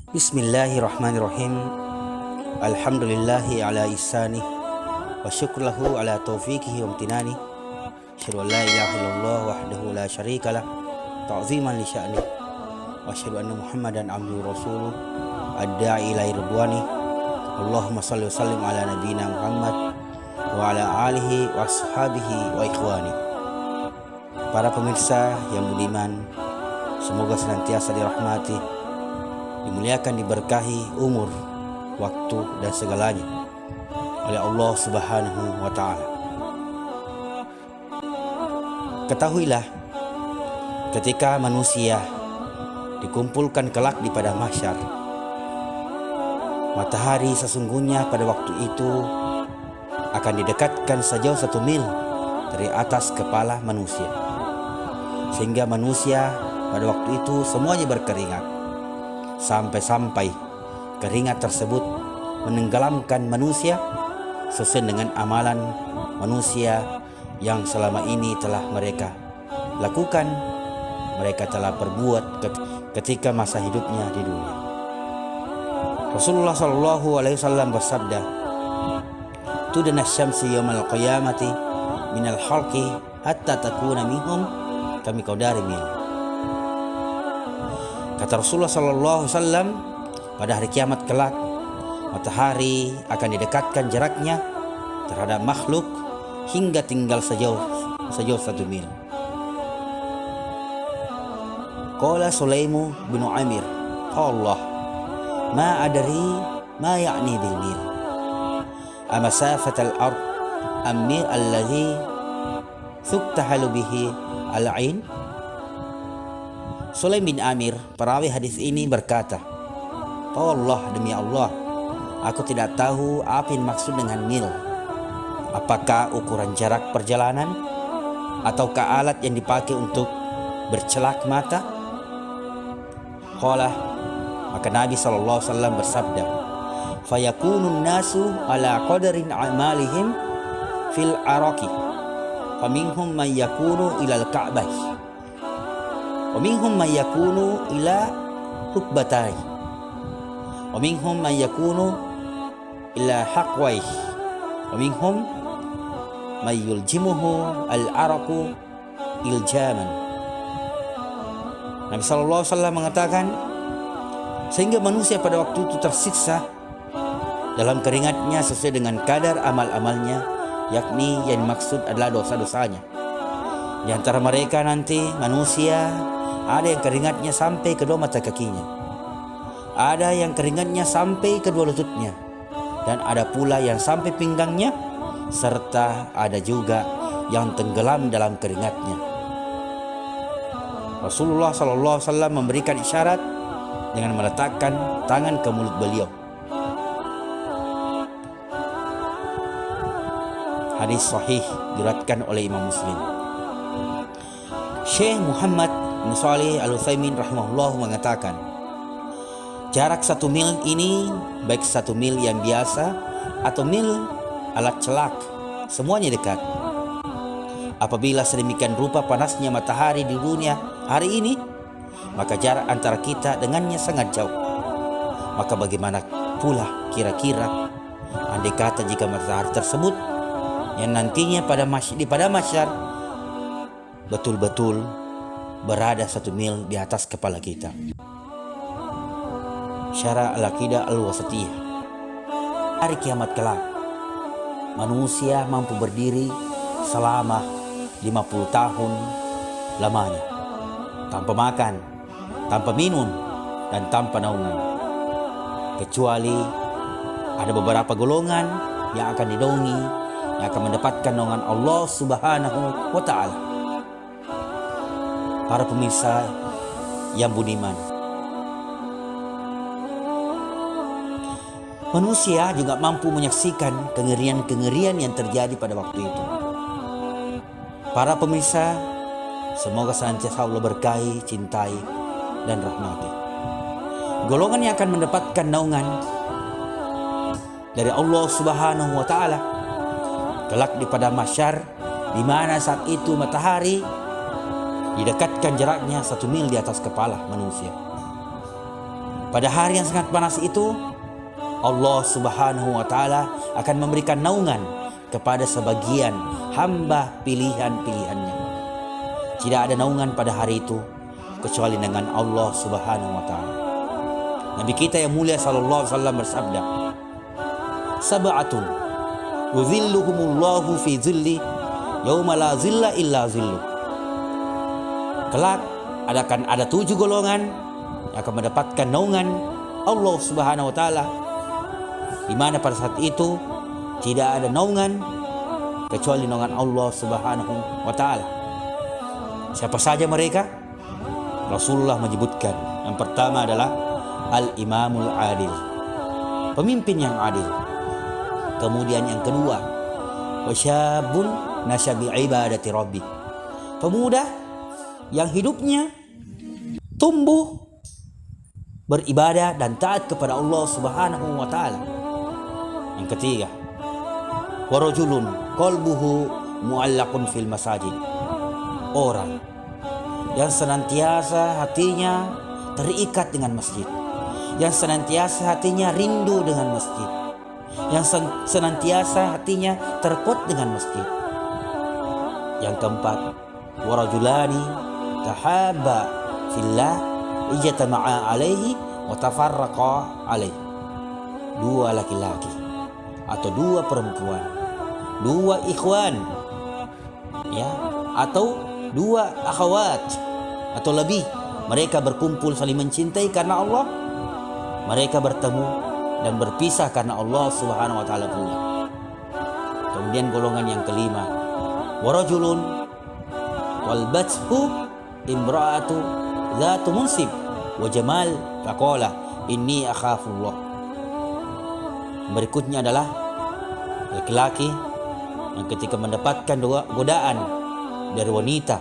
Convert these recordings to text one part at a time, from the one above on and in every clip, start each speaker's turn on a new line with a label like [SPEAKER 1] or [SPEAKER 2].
[SPEAKER 1] Bismillahirrahmanirrahim. Alhamdulillahi ala ihsanih wa syukrulahu ala taufiqihi wa amtinani. Asyhadu an la ilaha illallah wahdahu la syarikalah ta'ziman li sya'ni wa asyhadu anna Muhammadan abduhu rasuluh ad-da'i ila ridwani. Allahumma shalli wa sallim ala nabiyyina Muhammad wa ala alihi wa ashabihi wa ikhwani. Para pemirsa yang budiman, semoga senantiasa dirahmati, dimuliakan, diberkahi umur, waktu, dan segalanya oleh Allah Subhanahu wa Ta'ala. Ketahuilah, ketika manusia dikumpulkan kelak di padang mahsyar, matahari sesungguhnya pada waktu itu akan didekatkan sejauh 1 mil dari atas kepala manusia, sehingga manusia pada waktu itu semuanya berkeringat, sampai-sampai keringat tersebut menenggelamkan manusia sesuai dengan amalan manusia yang selama ini telah mereka lakukan, mereka telah perbuat ketika masa hidupnya di dunia. Rasulullah SAW bersabda, "Tudna syamsi yaumal qiyamati minal halqi hatta takuna minhum kami qaudari mil." Kata Rasulullah SAW, pada hari kiamat kelak, matahari akan didekatkan jaraknya terhadap makhluk hingga tinggal sejauh 1 mil. Qala Sulaimu bin Amir, Allah, ma adri ma ya'ni bil mil. Amasafat al-ard am-mil alladhi thuktahalu bihi al-ain. Sulaim bin Amir, perawi hadis ini, berkata, "Oh Allah, demi Allah, aku tidak tahu apa yang maksud dengan mil. Apakah ukuran jarak perjalanan ataukah alat yang dipakai untuk bercelak mata?" Qala, maka Nabi SAW bersabda, "Fayakunun nasu ala qadarin amalihim fil araqi, faminhum man yakunu ilal ka'bah, wa minhum man yakunu ila rukbatai, wa minhum man yakunu ila haqwai, wa minhum man yuljimuhu al-araqu iljaman." Nabi SAW mengatakan, sehingga manusia pada waktu itu tersiksa dalam keringatnya sesuai dengan kadar amal-amalnya, yakni yang dimaksud adalah dosa-dosanya. Di antara mereka nanti manusia ada yang keringatnya sampai kedua mata kakinya, ada yang keringatnya sampai kedua lututnya, dan ada pula yang sampai pinggangnya, serta ada juga yang tenggelam dalam keringatnya. Rasulullah SAW memberikan isyarat dengan meletakkan tangan ke mulut beliau. Hadis sahih diriwayatkan oleh Imam Muslim. Syekh Muhammad bin Shalih Al-Utsaimin rahimahullah mengatakan, jarak 1 mil ini, baik 1 mil yang biasa atau mil alat celak, semuanya dekat. Apabila sedemikian rupa panasnya matahari di dunia hari ini, maka jarak antara kita dengannya sangat jauh. Maka bagaimana pula kira-kira andai kata jika matahari tersebut yang nantinya di pada mahsyar betul-betul berada 1 mil di atas kepala kita. Syarah Al-Aqidah Al-Wasatiyah. Hari kiamat kelak, manusia mampu berdiri selama 50 tahun lamanya, tanpa makan, tanpa minum, dan tanpa naungan, kecuali ada beberapa golongan yang akan dinaungi, yang akan mendapatkan naungan Allah Subhanahu wa Ta'ala. Para pemirsa yang budiman, manusia juga mampu menyaksikan kengerian-kengerian yang terjadi pada waktu itu. Para pemirsa, semoga senantiasa Allah berkahi, cintai, dan rahmati. Golongan yang akan mendapatkan naungan dari Allah Subhanahu wa Ta'ala kelak di pada mahsyar, di mana saat itu matahari didekatkan jaraknya 1 mil di atas kepala manusia. pada hari yang sangat panas itu, Allah Subhanahu wa Ta'ala akan memberikan naungan kepada sebagian hamba pilihan-pilihannya. Tidak ada naungan pada hari itu kecuali dengan Allah Subhanahu wa Ta'ala. Nabi kita yang mulia sallallahu alaihi wasallam bersabda, "Sab'atun yuzilluhumullahu fi zilli yauma la zilla illa zillu." Kelak akan ada 7 golongan yang akan mendapatkan naungan Allah Subhanahu wa Ta'ala, di mana pada saat itu tidak ada naungan kecuali naungan Allah Subhanahu wa Ta'ala. Siapa saja mereka? Rasulullah menyebutkan yang pertama adalah Al-Imamul Adil, pemimpin yang adil. Kemudian yang kedua, wasyabun nasyabi ibadati rabbi, pemuda yang hidupnya tumbuh beribadah dan taat kepada Allah Subhanahu wa Ta'ala. Yang ketiga, warajulun qalbuhu mu'allaqun fil masajid, orang yang senantiasa hatinya terikat dengan masjid, yang senantiasa hatinya rindu dengan masjid, yang senantiasa hatinya terpot dengan masjid. Yang keempat, warajulani tahabba fillah ijtama'a alaihi wa tafarraqa alaihi, 2 laki-laki atau 2 perempuan, 2 ikhwan, ya, atau 2 akhwat atau lebih, mereka berkumpul saling mencintai karena Allah, mereka bertemu dan berpisah karena Allah Subhanahu wa Ta'ala pula. Kemudian golongan yang kelima, warajulun walbathu imra'atu dzatu munsib wa jamal faqala inni akhafullah. Berikutnya adalah laki-laki yang ketika mendapatkan godaan dari wanita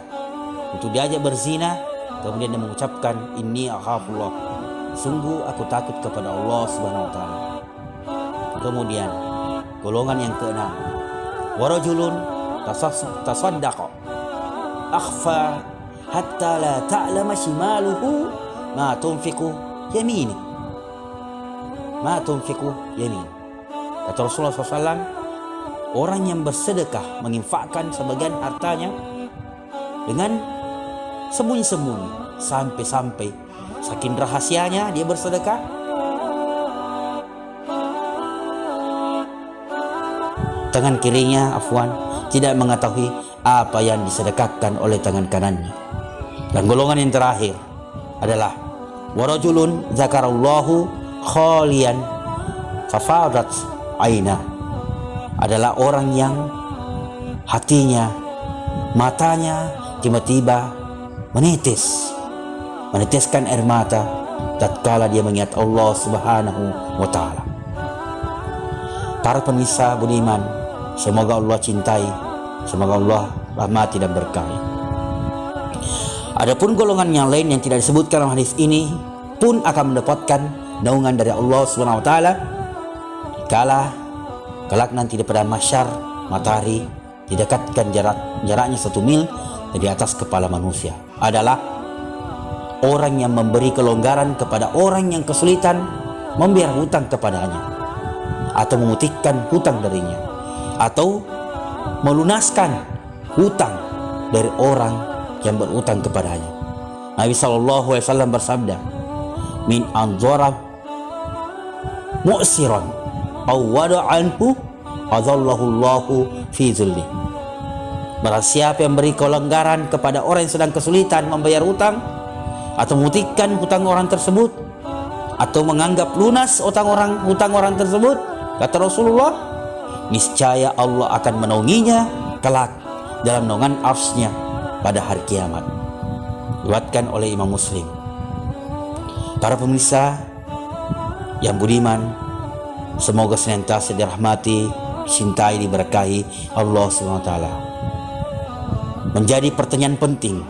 [SPEAKER 1] untuk diajak berzina, kemudian dia mengucapkan inni akhafullah, sungguh aku takut kepada Allah Subhanahu wa Ta'ala. Kemudian golongan yang keenam, warajulun tasaddaqa akhfa hatta la ta'lama shimaluhu ma tunfiqu yamini. Kata Rasulullah SAW, orang yang bersedekah menginfakkan sebagian hartanya dengan sembunyi-sembunyi, sampai-sampai saking rahasianya dia bersedekah, tangan kirinya tidak mengetahui apa yang disedekahkan oleh tangan kanannya. Dan golongan yang terakhir adalah warajulun zakarallahu khalian fafadat aina, adalah orang yang hatinya, matanya tiba-tiba meneteskan air mata tatkala dia mengingat Allah Subhanahu wa Ta'ala. Para pemirsa budiman, semoga Allah cintai, semoga Allah rahmati dan berkahi. Adapun golongan yang lain yang tidak disebutkan dalam hadis ini pun akan mendapatkan naungan dari Allah Subhanahu wa Ta'ala kelak nanti daripada mahsyar, matahari didekatkan jaraknya 1 mil dari atas kepala manusia. Adalah orang yang memberi kelonggaran kepada orang yang kesulitan membayar hutang kepadanya, atau memutihkan hutang darinya, atau melunaskan hutang dari orang yang berutang kepadanya. Nabi SAW bersabda, min anzara mu'siran aw wada'anhu adhallahullahu fi zulli. Barang siapa yang beri kelonggaran kepada orang yang sedang kesulitan membayar hutang, atau memutihkan hutang orang tersebut, atau menganggap lunas hutang orang tersebut, kata Rasulullah, niscaya Allah akan menaunginya kelak dalam naungan arsy-Nya pada hari kiamat. Diriwayatkan oleh Imam Muslim. Para pemirsa yang budiman, semoga senantiasa dirahmati, dicintai, diberkahi Allah Subhanahu wa Ta'ala. Menjadi pertanyaan penting,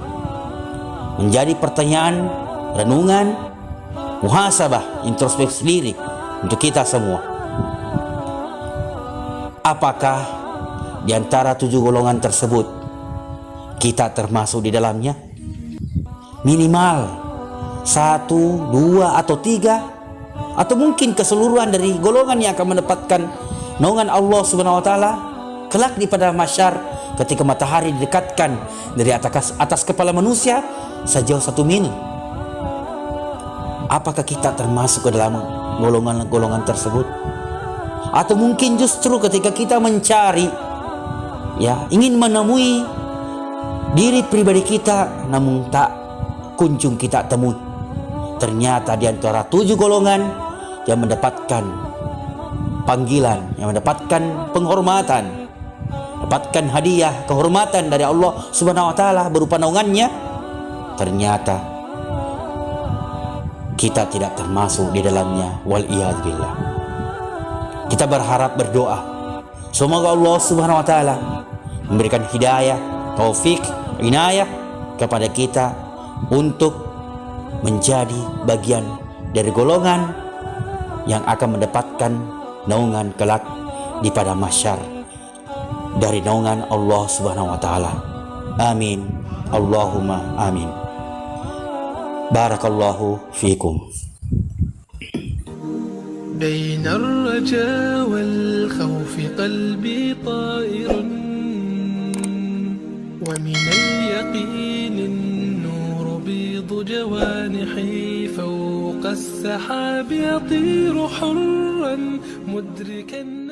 [SPEAKER 1] menjadi pertanyaan renungan, muhasabah, introspeksi diri untuk kita semua. Apakah di antara 7 golongan tersebut kita termasuk di dalamnya? Minimal satu, dua, atau tiga, atau mungkin keseluruhan dari golongan yang akan mendapatkan naungan Allah Subhanahu wa taala kelak di pada mahsyar ketika matahari didekatkan dari atas kepala manusia sejauh 1 mil. Apakah kita termasuk ke dalam golongan-golongan tersebut? Atau mungkin justru ketika kita mencari, ingin menemui diri pribadi kita, namun tak kunjung kita temui. Ternyata di antara 7 golongan yang mendapatkan panggilan, yang mendapatkan penghormatan, mendapatkan hadiah kehormatan dari Allah Subhanahu wa taala berupa naungannya, ternyata kita tidak termasuk di dalamnya. Wal iyad billah. Kita berharap, berdoa, semoga Allah Subhanahu wa taala memberikan hidayah, taufik, inayah kepada kita untuk menjadi bagian dari golongan yang akan mendapatkan naungan kelak di pada mahsyar dari naungan Allah Subhanahu wa taala. Amin. Allahumma amin. Barakallahu fikum.
[SPEAKER 2] بين الرجاء والخوف قلبي طائر ومن اليقين النور بيض جوانحي فوق السحاب يطير حرا مدركا